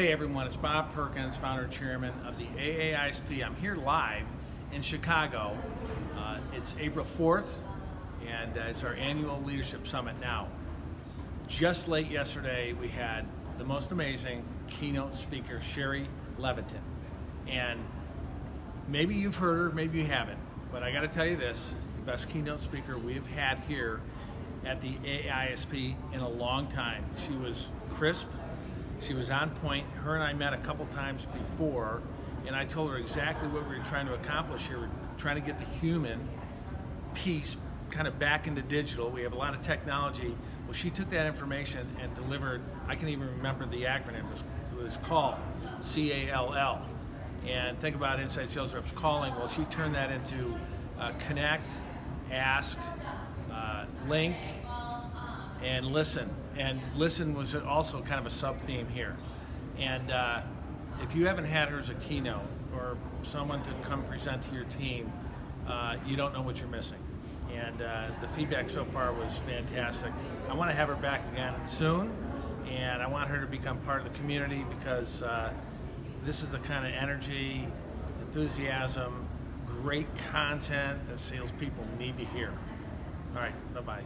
Hey everyone, it's Bob Perkins, founder and chairman of the AA-ISP. I'm here live in Chicago. It's April 4th, and it's our annual leadership summit. Now, just late yesterday, we had the most amazing keynote speaker, Shari Levitin. And maybe you've heard her, maybe you haven't, but I gotta tell you this, it's the best keynote speaker we've had here at the AA-ISP in a long time. She was crisp. She was on point. Her and I met a couple times before, and I told her exactly what we were trying to accomplish here. We're trying to get the human piece kind of back into digital. We have a lot of technology. Well, she took that information and delivered, I can even remember the acronym, it was call, C-A-L-L. And think about inside sales reps calling. Well, she turned that into connect, ask, link, and listen. And listen was also kind of a sub-theme here. And if you haven't had her as a keynote or someone to come present to your team, you don't know what you're missing. And the feedback so far was fantastic. I want to have her back again soon, and I want her to become part of the community because this is the kind of energy, enthusiasm, great content that salespeople need to hear. All right, bye-bye.